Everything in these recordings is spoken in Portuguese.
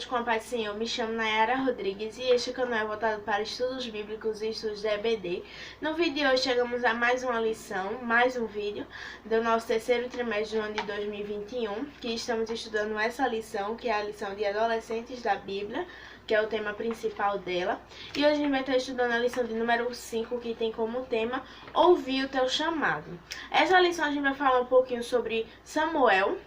todos com a paz do Senhor. Me chamo Nayara Rodrigues e este canal é voltado para estudos bíblicos e estudos da EBD. No vídeo de hoje chegamos a mais uma lição, mais um vídeo do nosso terceiro trimestre do ano de 2021, que estamos estudando essa lição, que é a lição de adolescentes da Bíblia, que é o tema principal dela. E hoje a gente vai estar estudando a lição de número 5, que tem como tema Ouvir o Teu Chamado. Essa lição a gente vai falar um pouquinho sobre Samuel,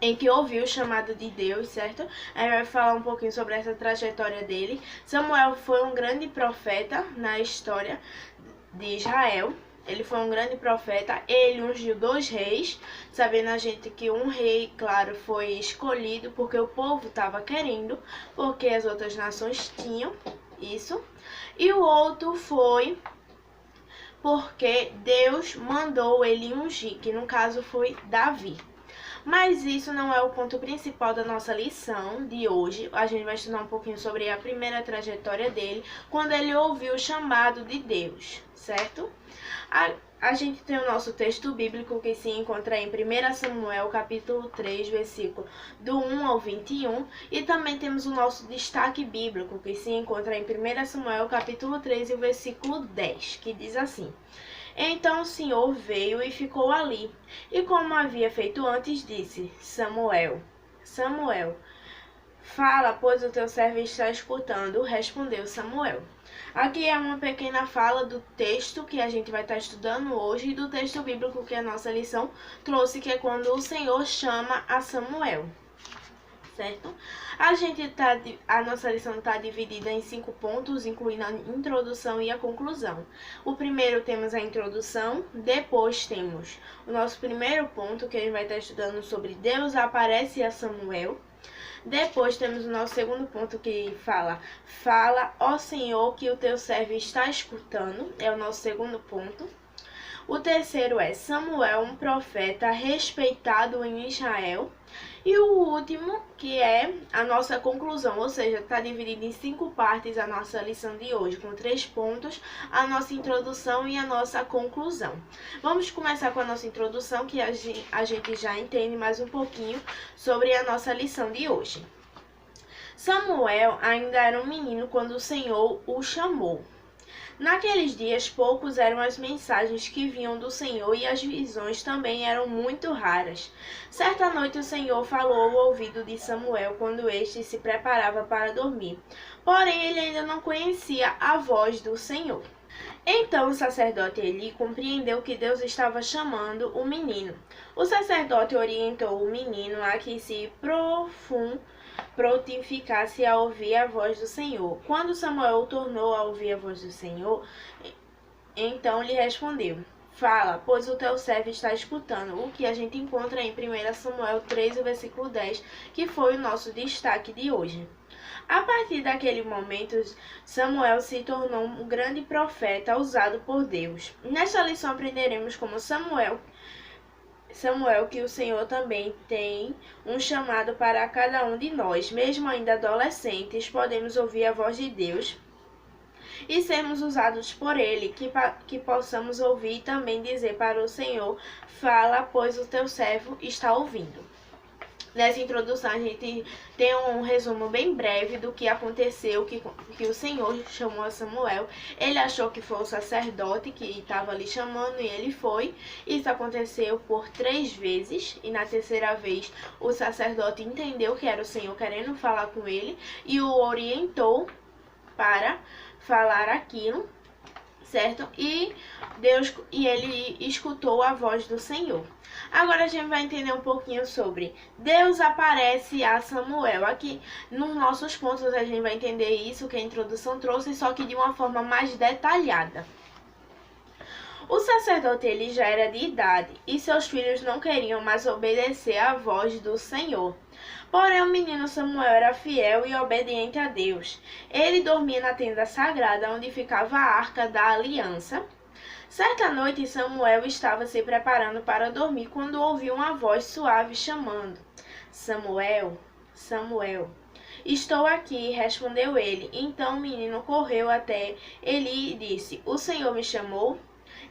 em que ouviu o chamado de Deus, certo? A gente vai falar um pouquinho sobre essa trajetória dele. Samuel foi um grande profeta na história de Israel. Ele foi um grande profeta, ele ungiu 2 reis, sabendo a gente que um rei, claro, foi escolhido porque o povo estava querendo, porque as outras nações tinham isso. E o outro foi porque Deus mandou ele ungir, que no caso foi Davi. Mas isso não é o ponto principal da nossa lição de hoje. A gente vai estudar um pouquinho sobre a primeira trajetória dele, quando ele ouviu o chamado de Deus, certo? A gente tem o nosso texto bíblico que se encontra em 1 Samuel, capítulo 3, versículo do 1 ao 21. E também temos o nosso destaque bíblico que se encontra em 1 Samuel, capítulo 3, e o versículo 10, que diz assim: Então o Senhor veio e ficou ali, e como havia feito antes, disse: Samuel, Samuel, fala, pois o teu servo está escutando. Respondeu Samuel. Aqui é uma pequena fala do texto que a gente vai estar estudando hoje e do texto bíblico que a nossa lição trouxe, que é quando o Senhor chama a Samuel, certo? A nossa lição está dividida em 5 pontos, incluindo a introdução e a conclusão. O primeiro temos a introdução, depois temos o nosso primeiro ponto, que a gente vai estar estudando sobre Deus aparece a Samuel. Depois temos o nosso segundo ponto que fala, ó Senhor, que o teu servo está escutando, é o nosso segundo ponto. O terceiro é Samuel, um profeta respeitado em Israel. E o último, que é a nossa conclusão, ou seja, está dividido em 5 partes a nossa lição de hoje, com 3 pontos, a nossa introdução e a nossa conclusão. Vamos começar com a nossa introdução, que a gente já entende mais um pouquinho sobre a nossa lição de hoje. Samuel ainda era um menino quando o Senhor o chamou. Naqueles dias, poucos eram as mensagens que vinham do Senhor e as visões também eram muito raras. Certa noite o Senhor falou ao ouvido de Samuel quando este se preparava para dormir. Porém, ele ainda não conhecia a voz do Senhor. Então o sacerdote Eli compreendeu que Deus estava chamando o menino. O sacerdote orientou o menino a que se prontificasse a ouvir a voz do Senhor. Quando Samuel tornou a ouvir a voz do Senhor, então lhe respondeu: Fala, pois o teu servo está escutando. O que a gente encontra em 1 Samuel 3, versículo 10, que foi o nosso destaque de hoje. A partir daquele momento, Samuel se tornou um grande profeta usado por Deus. Nesta lição aprenderemos como Samuel, que o Senhor também tem um chamado para cada um de nós. Mesmo ainda adolescentes, podemos ouvir a voz de Deus e sermos usados por Ele, que possamos ouvir e também dizer para o Senhor: Fala, pois o teu servo está ouvindo. Nessa introdução, a gente tem um resumo bem breve do que aconteceu, que o Senhor chamou a Samuel. Ele achou que foi o sacerdote que estava ali chamando e ele foi. Isso aconteceu por 3 vezes e na terceira vez o sacerdote entendeu que era o Senhor querendo falar com ele e o orientou para falar aquilo, certo? E ele escutou a voz do Senhor. Agora a gente vai entender um pouquinho sobre Deus aparece a Samuel. Aqui nos nossos pontos a gente vai entender isso que a introdução trouxe, só que de uma forma mais detalhada. O sacerdote ele já era de idade e seus filhos não queriam mais obedecer à voz do Senhor. Porém, o menino Samuel era fiel e obediente a Deus. Ele dormia na tenda sagrada onde ficava a arca da aliança. Certa noite, Samuel estava se preparando para dormir quando ouviu uma voz suave chamando: Samuel, Samuel. Estou aqui, respondeu ele. Então o menino correu até Eli e disse: O Senhor me chamou?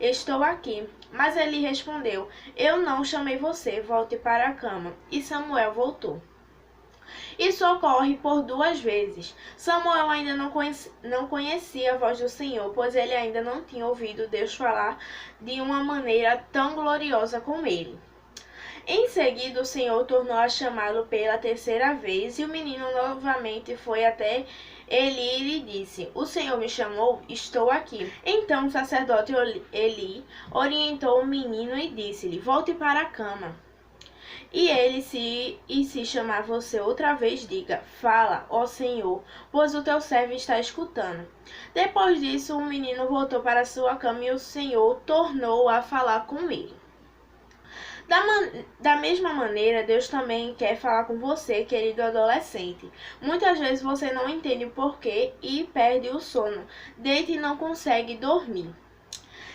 Estou aqui. Mas Eli respondeu: Eu não chamei você, volte para a cama. E Samuel voltou. Isso ocorre por 2 vezes. Samuel ainda não conhecia a voz do Senhor, pois ele ainda não tinha ouvido Deus falar de uma maneira tão gloriosa com ele. Em seguida, o Senhor tornou a chamá-lo pela 3ª vez, e o menino novamente foi até Eli e lhe disse: O Senhor me chamou, estou aqui. Então o sacerdote Eli orientou o menino e disse-lhe: Volte para a cama. E se chamar você outra vez, diga: Fala, ó Senhor, pois o teu servo está escutando. Depois disso, o menino voltou para sua cama e o Senhor tornou a falar com ele. Da mesma maneira, Deus também quer falar com você, querido adolescente. Muitas vezes você não entende o porquê e perde o sono, deita e não consegue dormir.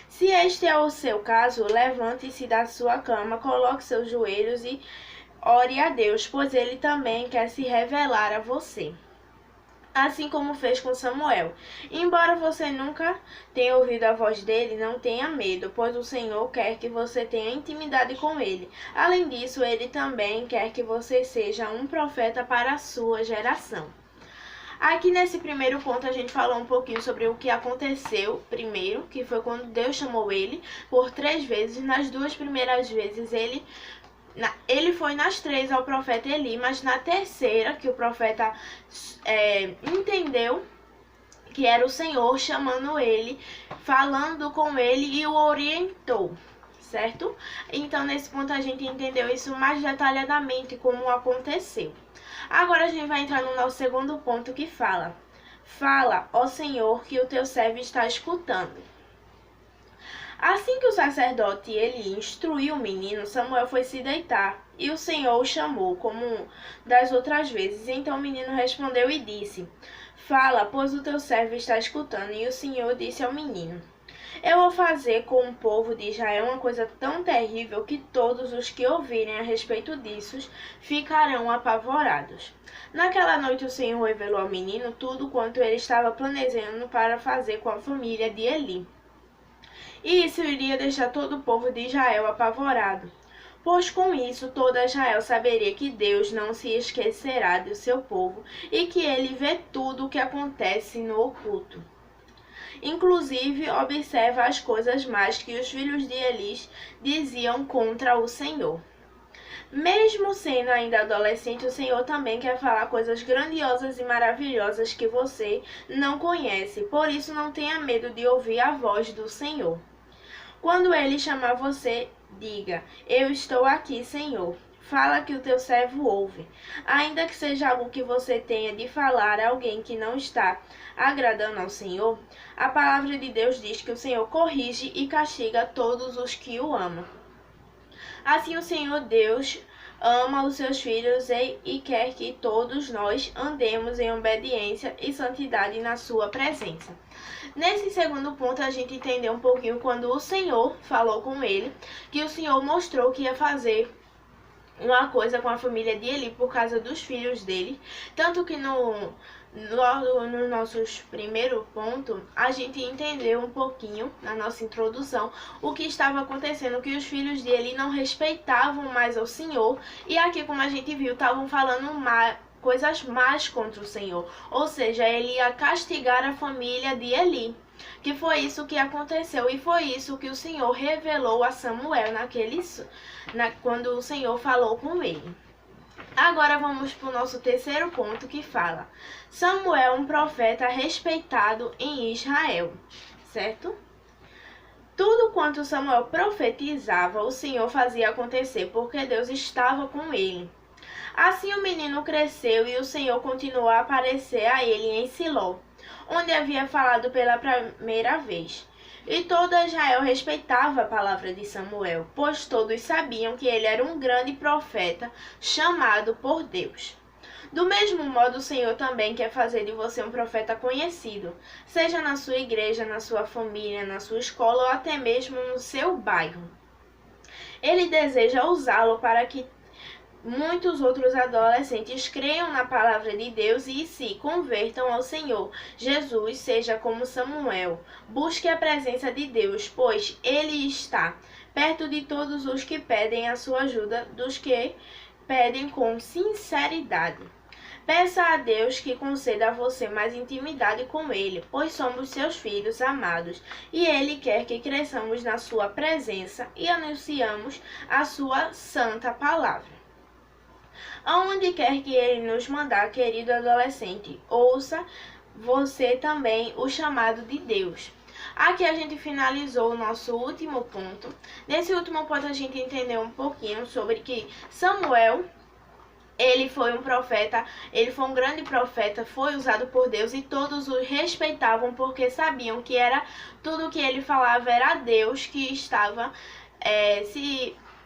Se este é o seu caso, levante-se da sua cama, coloque seus joelhos e ore a Deus, pois Ele também quer se revelar a você, assim como fez com Samuel. Embora você nunca tenha ouvido a voz dele, não tenha medo, pois o Senhor quer que você tenha intimidade com ele. Além disso, ele também quer que você seja um profeta para a sua geração. Aqui nesse primeiro ponto a gente falou um pouquinho sobre o que aconteceu primeiro, que foi quando Deus chamou ele por 3 vezes. Nas 2 primeiras vezes ele foi nas 3 ao profeta Eli, mas na 3ª que o profeta entendeu que era o Senhor chamando ele, falando com ele e o orientou, certo? Então nesse ponto a gente entendeu isso mais detalhadamente como aconteceu. Agora a gente vai entrar no nosso segundo ponto que fala: Fala, ó Senhor, que o teu servo está escutando. Assim que o sacerdote Eli instruiu o menino, Samuel foi se deitar, e o Senhor o chamou, como das outras vezes. Então o menino respondeu e disse: Fala, pois o teu servo está escutando. E o Senhor disse ao menino: Eu vou fazer com o povo de Israel uma coisa tão terrível que todos os que ouvirem a respeito disso ficarão apavorados. Naquela noite o Senhor revelou ao menino tudo quanto ele estava planejando para fazer com a família de Eli. E isso iria deixar todo o povo de Israel apavorado, pois com isso toda Israel saberia que Deus não se esquecerá do seu povo e que ele vê tudo o que acontece no oculto. Inclusive, observa as coisas más que os filhos de Eli diziam contra o Senhor. Mesmo sendo ainda adolescente, o Senhor também quer falar coisas grandiosas e maravilhosas que você não conhece. Por isso, não tenha medo de ouvir a voz do Senhor. Quando ele chamar você, diga: Eu estou aqui, Senhor. Fala que o teu servo ouve. Ainda que seja algo que você tenha de falar a alguém que não está agradando ao Senhor, a palavra de Deus diz que o Senhor corrige e castiga todos os que o amam. Assim o Senhor Deus ama os seus filhos e quer que todos nós andemos em obediência e santidade na sua presença. Nesse segundo ponto, a gente entendeu um pouquinho quando o Senhor falou com ele, que o Senhor mostrou que ia fazer uma coisa com a família de Eli por causa dos filhos dele, tanto que no nosso primeiro ponto, a gente entendeu um pouquinho, na nossa introdução, o que estava acontecendo, que os filhos de Eli não respeitavam mais ao Senhor, e aqui, como a gente viu, estavam falando coisas más contra o Senhor, ou seja, ele ia castigar a família de Eli, que foi isso que aconteceu, e foi isso que o Senhor revelou a Samuel quando o Senhor falou com ele. Agora vamos para o nosso terceiro ponto que fala: Samuel, um profeta respeitado em Israel, certo? Tudo quanto Samuel profetizava, o Senhor fazia acontecer, porque Deus estava com ele. Assim o menino cresceu e o Senhor continuou a aparecer a ele em Siló, onde havia falado pela primeira vez. E toda Israel respeitava a palavra de Samuel, pois todos sabiam que ele era um grande profeta chamado por Deus. Do mesmo modo, o Senhor também quer fazer de você um profeta conhecido, seja na sua igreja, na sua família, na sua escola ou até mesmo no seu bairro. Ele deseja usá-lo para que muitos outros adolescentes creiam na palavra de Deus e se convertam ao Senhor Jesus, seja como Samuel. Busque a presença de Deus, pois Ele está perto de todos os que pedem a sua ajuda, dos que pedem com sinceridade. Peça a Deus que conceda a você mais intimidade com Ele, pois somos seus filhos amados, e Ele quer que cresçamos na sua presença e anunciamos a sua santa palavra. Aonde quer que Ele nos mandar, querido adolescente, ouça você também o chamado de Deus. Aqui a gente finalizou o nosso último ponto. Nesse último ponto a gente entendeu um pouquinho sobre que Samuel, ele foi um profeta, ele foi um grande profeta, foi usado por Deus e todos o respeitavam porque sabiam que era tudo que ele falava era Deus que estava,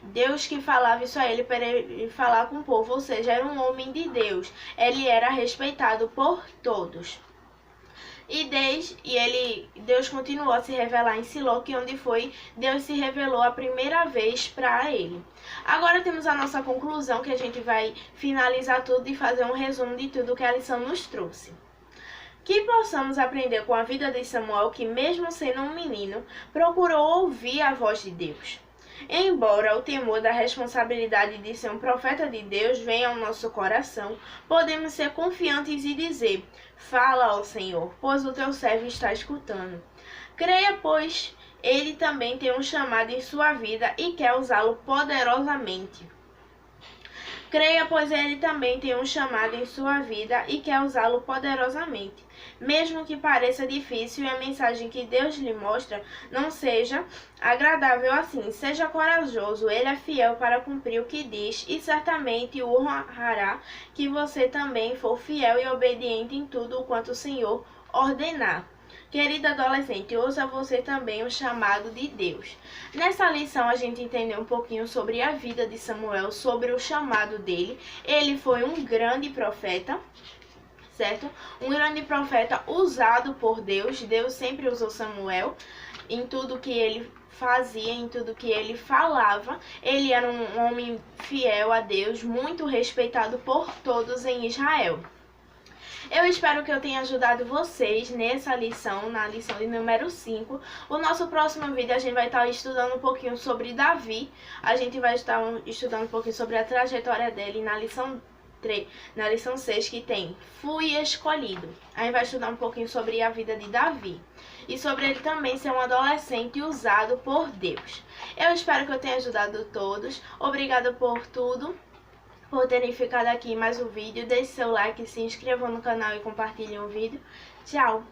Deus que falava isso a ele para ele falar com o povo, ou seja, era um homem de Deus. Ele era respeitado por todos. Deus continuou a se revelar em Siló, que onde foi Deus se revelou a primeira vez para ele. Agora temos a nossa conclusão, que a gente vai finalizar tudo e fazer um resumo de tudo que a lição nos trouxe. Que possamos aprender com a vida de Samuel, que mesmo sendo um menino, procurou ouvir a voz de Deus. Embora o temor da responsabilidade de ser um profeta de Deus venha ao nosso coração, podemos ser confiantes e dizer: fala, ó Senhor, pois o teu servo está escutando. Creia, pois ele também tem um chamado em sua vida e quer usá-lo poderosamente. Creia, pois ele também tem um chamado em sua vida e quer usá-lo poderosamente. Mesmo que pareça difícil e a mensagem que Deus lhe mostra não seja agradável assim, seja corajoso, ele é fiel para cumprir o que diz e certamente o honrará que você também for fiel e obediente em tudo o quanto o Senhor ordenar. Querida adolescente, ouça você também o chamado de Deus. Nessa lição a gente entendeu um pouquinho sobre a vida de Samuel, sobre o chamado dele. Ele foi um grande profeta, certo? Um grande profeta usado por Deus. Deus sempre usou Samuel em tudo que ele fazia, em tudo que ele falava. Ele era um homem fiel a Deus, muito respeitado por todos em Israel. Eu espero que eu tenha ajudado vocês nessa lição, na lição de número 5. O nosso próximo vídeo a gente vai estar estudando um pouquinho sobre Davi. A gente vai estar estudando um pouquinho sobre a trajetória dele na lição 6, que tem Fui Escolhido. A gente vai estudar um pouquinho sobre a vida de Davi e sobre ele também ser um adolescente usado por Deus. Eu espero que eu tenha ajudado todos. Obrigada por tudo, por terem ficado aqui em mais um vídeo. Deixe seu like, se inscrevam no canal e compartilhem o vídeo. Tchau!